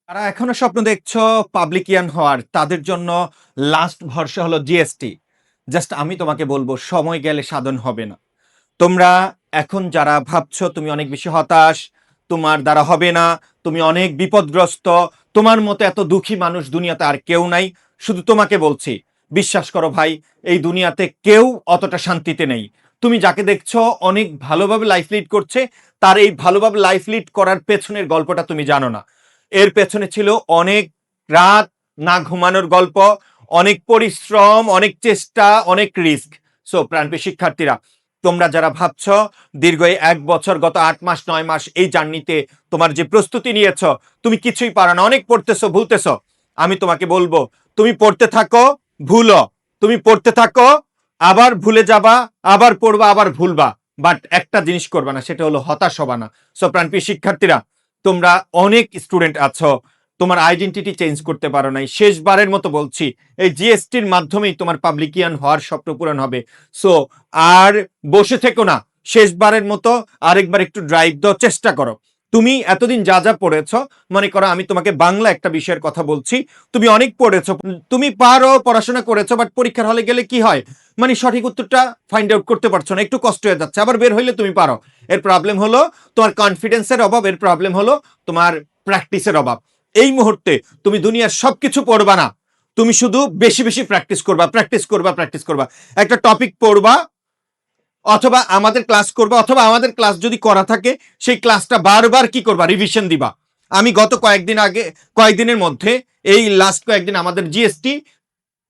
যারা এখনো স্বপ্ন দেখছো পাবলিকিয়ান হওয়ার, তাদের জন্য লাস্ট ভরসা হলো জিএসটি। জাস্ট আমি তোমাকে বলবো, সময় গেলে সাধন হবে না। তোমরা এখন যারা ভাবছো তুমি অনেক বেশি হতাশ, তোমার দ্বারা হবে না, তুমি অনেক বিপদগ্রস্ত, তোমার মতো এত দুঃখী মানুষ দুনিয়াতে আর কেউ নাই। শুধু তোমাকে বলছি, বিশ্বাস করো ভাই, এই দুনিয়াতে কেউ অতটা শান্তিতে নেই। তুমি যাকে দেখছো অনেক ভালোভাবে লাইফ লিড করছে, তার এই ভালোভাবে লাইফ লিড করার পেছনের গল্পটা তুমি জানো না। এর পেছনে ছিল অনেক রাত না ঘুমানোর গল্প, অনেক পরিশ্রম, অনেক চেষ্টা, অনেক রিস্ক। সো প্রাণপ্রিয় শিক্ষার্থীরা, তোমরা যারা ভাবছ দীর্ঘ এই 1 বছর, গত 8 মাস 9 মাস এই জার্নিতে তোমার যে প্রস্তুতি নিয়েছ, তুমি কিছুই পারো না, অনেক পড়তেছো, ভুলতেছো। আমি তোমাকে বলবো, তুমি পড়তে থাকো, ভুলো, তুমি পড়তে থাকো, আবার ভুলে যাবা, আবার পড়বা, আবার ভুলবা। বাট একটা জিনিস করবা না, সেটা হলো হতাশ হবা না। সো প্রাণপ্রিয় শিক্ষার্থীরা, তোমরা অনেক স্টুডেন্ট আছো, তোমার আইডেন্টিটি চেঞ্জ করতে পারো নাই। শেষবারের মতো বলছি, এই জিএসটির মাধ্যমেই তোমার পাবলিকিয়ান হওয়ার স্বপ্ন পূরণ হবে। সো আর বসে থেকো না, শেষবারের মতো আরেকবার একটু ড্রাইভ দাও, চেষ্টা করো। তুমি এতদিন যা যা পড়েছো, মনে করো আমি তোমাকে বাংলা একটা বিষয়ের কথা বলছি, তুমি অনেক পড়েছো, তুমি পারো, পড়াশোনা করেছো, বাট পরীক্ষার হলে গেলে কি হয়, মানে সঠিক উত্তরটা ফাইন্ড আউট করতে পারছো না, একটু কষ্ট হয়ে যাচ্ছে, আবার বের হইলে তুমি পারো। এর প্রবলেম হলো তোমার কনফিডেন্সের অভাব, এর প্রবলেম হলো তোমার প্র্যাকটিসের অভাব। এই মুহূর্তে তুমি দুনিয়ার সবকিছু পড়বা না, তুমি শুধু বেশি বেশি প্র্যাকটিস করবা, প্র্যাকটিস করবা, প্র্যাকটিস করবা। একটা টপিক পড়বা, অথবা আমাদের ক্লাস করবা, অথবা আমাদের ক্লাস যদি করা থাকে সেই ক্লাসটা বারবার কি করবা, রিভিশন দিবা। আমি গত কয়েকদিনের মধ্যে, এই লাস্ট কয়েকদিন আমাদের জিএসটি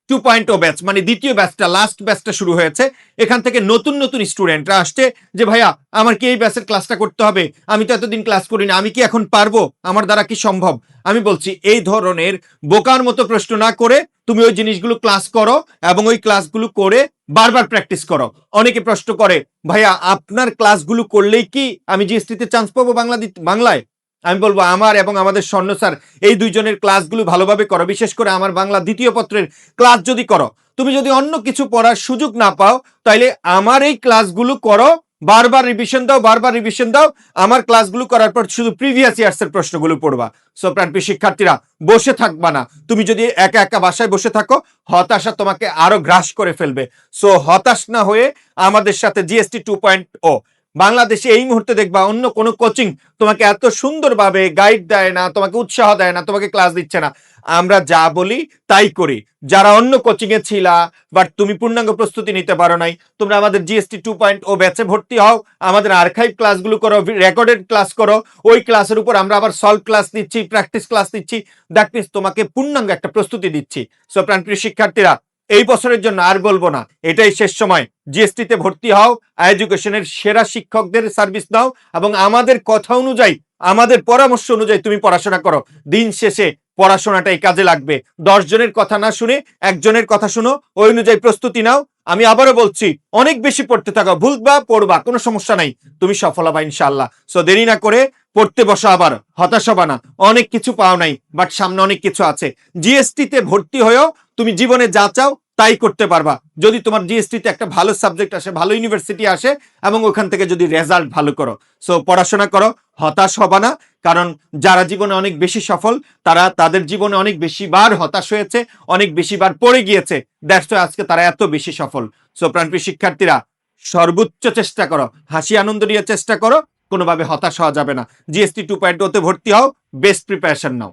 2.0 ব্যাচ, মানে দ্বিতীয় ব্যাচটা, লাস্ট ব্যাচটা শুরু হয়েছে। এখান থেকে নতুন নতুন স্টুডেন্টরা আসছে যে ভাইয়া, আমার কি এই ব্যাচের ক্লাসটা করতে হবে, আমি তো এতদিন ক্লাস করিনি, আমি কি এখন পারবো, আমার দ্বারা কি সম্ভব? আমি বলছি, এই ধরনের বোকার মতো প্রশ্ন না করে তুমি ওই জিনিসগুলো ক্লাস করো, এবং ওই ক্লাসগুলো করে বারবার প্র্যাকটিস করো। অনেকে প্রশ্ন করে, ভাইয়া আপনার ক্লাসগুলো করলেই কি আমি জিএসটিতে চান্স পাবো বাংলায়? আমি বলবো, আমার এবং আমাদের স্বর্ণ স্যার এই দুইজনের ক্লাসগুলো ভালোভাবে করো, বিশেষ করে আমার বাংলা দ্বিতীয় পত্রের ক্লাস যদি করো। তুমি যদি অন্য কিছু পড়ার সুযোগ না পাও, তাইলে আমার এই ক্লাসগুলো করো, বারবার রিভিশন দাও, বারবার রিভিশন দাও। আমার ক্লাসগুলো করার পর শুধু প্রিভিয়াস ইয়ার্সের প্রশ্নগুলো পড়বা। সো প্রাণপ্রিয় শিক্ষার্থীরা, বসে থাকবা না। তুমি যদি একা একা বাসায় বসে থাকো, হতাশা তোমাকে আরো গ্রাস করে ফেলবে। সো হতাশ না হয়ে আমাদের সাথে জিএসটি 2.0, বাংলাদেশে এই মুহূর্তে দেখবা অন্য কোনো কোচিং তোমাকে এত সুন্দরভাবে গাইড দেয় না, তোমাকে উৎসাহ দেয় না, তোমাকে ক্লাস দিচ্ছে না। আমরা যা বলি তাই করি। যারা অন্য কোচিং এ ছিলা, বাট তুমি পূর্ণাঙ্গ প্রস্তুতি নিতে পারো নাই, তোমরা আমাদের জিএসটি 2.0 ব্যাচে ভর্তি হও, আমাদের আর্কাইভ ক্লাসগুলো করো, রেকর্ডেড ক্লাস করো। ওই ক্লাসের উপর আমরা আবার সলভ ক্লাস দিচ্ছি, প্র্যাকটিস ক্লাস দিচ্ছি। দ্যাট মিনস তোমাকে পূর্ণাঙ্গ একটা প্রস্তুতি দিচ্ছি। সো প্রাণপ্রিয় শিক্ষার্থীরা, এই বছরের জন্য আর বলবো না, এটাই শেষ সময়। জিএসটি তে ভর্তি হও, এডুকেশনের সেরা শিক্ষকদের সার্ভিস নাও, এবং আমাদের কথা অনুযায়ী, আমাদের পরামর্শ অনুযায়ী তুমি পড়াশোনা করো। দিন শেষে পড়াশোনাটাই কাজে লাগবে। 10 জনের কথা না শুনে একজনের কথা শুনো, ওই অনুযায়ী প্রস্তুতি নাও। আমি আবারও বলছি, অনেক বেশি পড়তে থাকো, ভুলবা পড়বা, কোনো সমস্যা নাই, তুমি সফল হবা ইনশাআল্লাহ। সো দেরি না করে পড়তে বসো, আবার হতাশ হবা না। অনেক কিছু পাও নাই, বাট সামনে অনেক কিছু আছে। জিএসটি তে ভর্তি হয়েও তুমি জীবনে যা চাও তাই করতে পারবা, যদি তোমার জিএসটি তে একটা ভালো সাবজেক্ট আসে, ভালো ইউনিভার্সিটি আসে, এবং ওখান থেকে যদি রেজাল্ট ভালো করো। সো পড়াশোনা করো, হতাশ হবা না। কারণ যারা জীবনে অনেক বেশি সফল, তারা তাদের জীবনে অনেক বেশি বার হতাশ হয়েছে, অনেক বেশি বার পড়ে গিয়েছে, দ্যাটস ওয়াই আজকে তারা এত বেশি সফল। সো প্রাণপ্রিয় শিক্ষার্থীরা, সর্বোচ্চ চেষ্টা করো, হাসি আনন্দ নিয়ে চেষ্টা করো, কোনোভাবে হতাশ হওয়া যাবে না। জিএসটি 2.0 তে ভর্তি হও, বেস্ট প্রিপারেশন নাও।